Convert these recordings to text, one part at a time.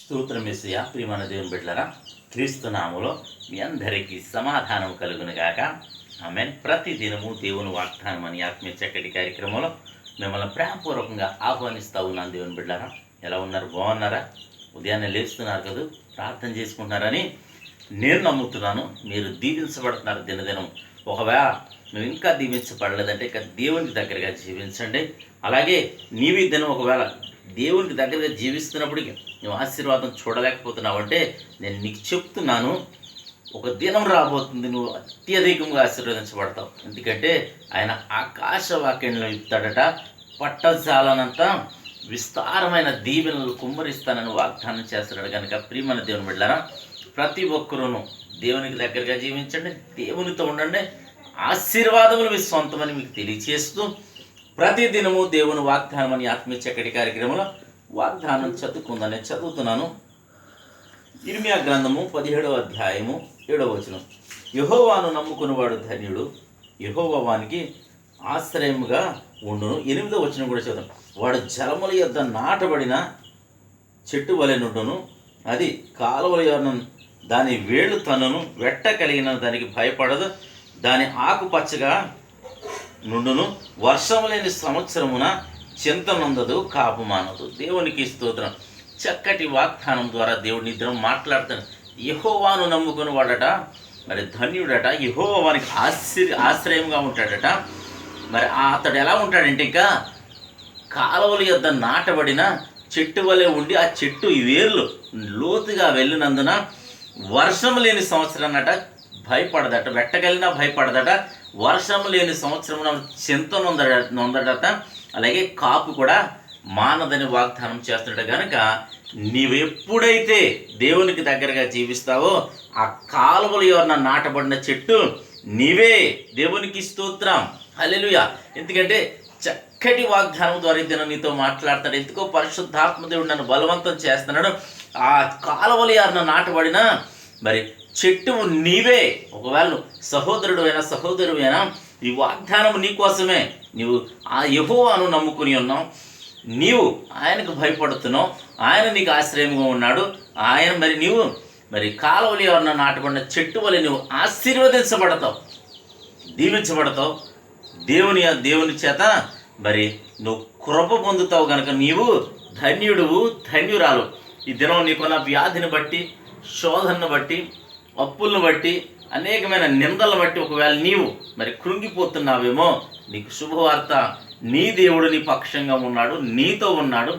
స్తోత్రమేసయ్య. ప్రియమైన దేవుని బిడ్డలారా, క్రీస్తు నామములో మీ అందరికీ సమాధానం కలుగును గాక. ఆమేన్. ప్రతి దినము దేవుని వాగ్దానం అని ఆత్మీయ చక్కటి కార్యక్రమంలో మిమ్మల్ని ప్రేమపూర్వకంగా ఆహ్వానిస్తూ ఉన్నాను. దేవుని బిడ్డలారా, ఎలా ఉన్నారు? బాగున్నారా? ఉదయాన్నే లేస్తున్నారు కదా, ప్రార్థన చేసుకుంటున్నారని నేను నమ్ముతున్నాను. మీరు దీవించబడుతున్నారు దినదినం. ఒకవేళ నువ్వు ఇంకా దీవించబడలేదంటే ఇక దేవునికి దగ్గరగా జీవించండి. అలాగే నీవి దినం ఒకవేళ దేవునికి దగ్గరగా జీవిస్తున్నప్పటికీ నువ్వు ఆశీర్వాదం చూడలేకపోతున్నావు అంటే నేను నీకు చెప్తున్నాను, ఒక దినం రాబోతుంది, నువ్వు అత్యధికంగా ఆశీర్వదించబడతావు. ఎందుకంటే ఆయన ఆకాశ వాక్యంలో ఇస్తాడట, పట్టజాలనంత విస్తారమైన దీవెనలు కుమ్మరిస్తానని వాగ్దానం చేస్తున్నాడు. కనుక ప్రియమైన దేవుని బిడ్డలారా, ప్రతి ఒక్కరూను దేవునికి దగ్గరగా జీవించండి, దేవునితో ఉండండి, ఆశీర్వాదములు మీ సొంతమని మీకు తెలియచేస్తూ ప్రతి దినము దేవుని వాగ్దానం అని ఆత్మీయ చక్కటి కార్యక్రమంలో వాగ్దానం చదువుకుందని చదువుతున్నాను. ఇర్మియా గ్రంథము 17వ అధ్యాయము 7వ వచనం. యెహోవాను నమ్ముకునేవాడు ధన్యుడు, యెహోవా వానికి ఆశ్రయముగా ఉండును. 8వ వచనం కూడా చదువు. వాడు జలముల యొద్ద నాటబడిన చెట్టు వలె నుండును, అది కాలువల యొద్ద దాని వేళ్ళు తనను, వెట్ట కలిగిన దానికి భయపడదు, దాని ఆకుపచ్చగా నుండును, వర్షం లేని సంవత్సరమున చింత నొందదు, కాపు మానదు. దేవునికి స్తోత్రం. చక్కటి వాగ్దానం ద్వారా దేవుడి నిద్ర మాట్లాడుతాడు. యెహోవాను నమ్ముకుని వాడట మరి ధన్యుడట, యెహోవా వానికి ఆశ్రయంగా ఉంటాడట. మరి అతడు ఎలా ఉంటాడంటే ఇంకా కాలువల యొద్ద నాటబడిన చెట్టు వలె ఉండి ఆ చెట్టు వేర్లు లోతుగా వెళ్ళినందున వర్షం లేని సంవత్సరం అన్నట భయపడదట, వెట్టగలినా భయపడదట, వర్షం లేని సంవత్సరం చింత నొందడట, అలాగే కాపు కూడా మానదని వాగ్దానం చేస్తున్నాడు. కనుక నీవెప్పుడైతే దేవునికి దగ్గరగా జీవిస్తావో ఆ కాలువల యొద్ద నాటబడిన చెట్టు నీవే. దేవునికి స్తోత్రం, హల్లెలూయా. ఎందుకంటే చక్కటి వాగ్దానం ద్వారా ఇద్దరు నీతో మాట్లాడతాడు. ఎందుకో పరిశుద్ధాత్మ దేవుడు నన్ను బలవంతం చేస్తున్నాడు. ఆ కాలువల యొద్ద నాటబడిన మరి చెట్టు నీవే. ఒకవేళ సహోదరుడు అయినా సహోదరుడు అయినా ఈ వాగ్దానం నీకోసమే. నీవు ఆ యెహోవాను నమ్ముకుని ఉన్నావు, నీవు ఆయనకు భయపడుతున్నావు, ఆయన నీకు ఆశ్రయంగా ఉన్నాడు. ఆయన నీవు కాలువల యొద్ద నాటబడిన చెట్టు వల్ల నువ్వు ఆశీర్వదించబడతావు, దీవించబడతావు. దేవుని చేత నువ్వు కృప పొందుతావు. కనుక నీవు ధన్యుడువు, ధన్యురాలు. ఈ దినం నీకున్న వ్యాధిని బట్టి, శోధనను బట్టి, అప్పులను బట్టి, అనేకమైన నిందలను బట్టి ఒకవేళ నీవు కృంగిపోతున్నావేమో, నీకు శుభవార్త. నీ దేవుడు నీ పక్షంగా ఉన్నాడు, నీతో ఉన్నాడు,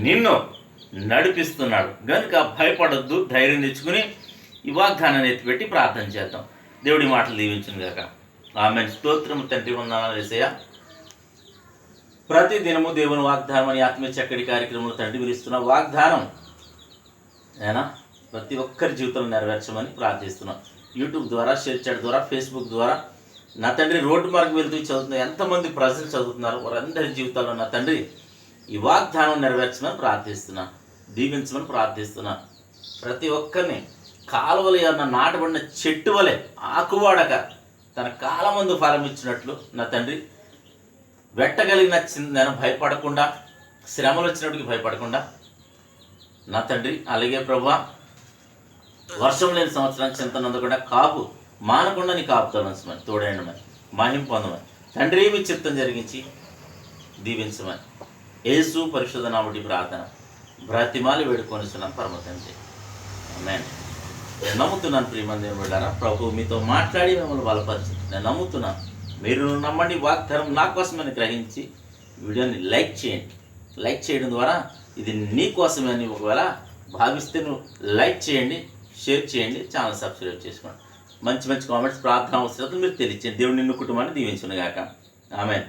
నిన్ను నడిపిస్తున్నాడు. కనుక భయపడొద్దు, ధైర్యం తెచ్చుకుని ఈ వాగ్దానాన్ని ఎత్తిపెట్టి ప్రార్థన చేద్దాం. దేవుడి మాటలు దీవించును గాక. ఆమేన్. స్తోత్రము తండ్రి, వందనాలు యేసయ్యా. ప్రతి దినము దేవుని వాగ్దానం అని ఆత్మీయ చక్కటి కార్యక్రమంలో తండ్రి విలుస్తున్న వాగ్దానం అయినా ప్రతి ఒక్కరి జీవితంలో నెరవేర్చమని ప్రార్థిస్తున్నాం. యూట్యూబ్ ద్వారా, షేర్ చాట్ ద్వారా, ఫేస్బుక్ ద్వారా నా తండ్రి రోడ్డు మార్గం వెళ్తూ చదువుతున్న ఎంతమంది ప్రజలు చదువుతున్నారు, వారందరి జీవితాల్లో నా తండ్రి ఈ వాగ్దానం నెరవేర్చమని ప్రార్థిస్తున్నా, దీవించమని ప్రార్థిస్తున్నా. ప్రతి ఒక్కరిని కాలువల యొద్ద నాటబడిన చెట్టు వలె ఆకువాడక తన కాలమందు ఫలం ఇచ్చినట్లు నా తండ్రి వెట్టగలిగిన నేను భయపడకుండా, శ్రమలు వచ్చినప్పటికి భయపడకుండా నా తండ్రి, అలాగే ప్రభువా వర్షం లేని సంవత్సరానికి చింత నొందకుండా, కాపు మానకుండా నీ కాపుతోమని తోడేయడమని, మహిమ పొందమని తండ్రి మీ చిత్తం జరిగించి దీవించమని యేసు పరిశుద్ధ నామమున ప్రార్థన బ్రతిమాలి వేడుకొనిస్తున్నాను పరమ తండ్రి. ఆమేన్. నేను నమ్ముతున్నాను ప్రియమైన దేవుని బిడ్డలారా, ప్రభు మీతో మాట్లాడి మిమ్మల్ని బలపరిచింది. నేను నమ్ముతున్నాను. మీరు నమ్మండి. వాగ్దానం నా కోసమని గ్రహించి వీడియోని లైక్ చేయండి. లైక్ చేయడం ద్వారా ఇది నీ కోసమే అని ఒకవేళ భావిస్తే నువ్వు లైక్ చేయండి, షేర్ చేయండి, ఛానల్ సబ్స్క్రైబ్ చేసుకోండి. మంచి మంచి కామెంట్స్, ప్రార్థన అవసరాలు మీరు తెలియచేయండి. దేవుడు నిన్ను కుటుంబాన్ని దీవించును గాక. ఆమేన్.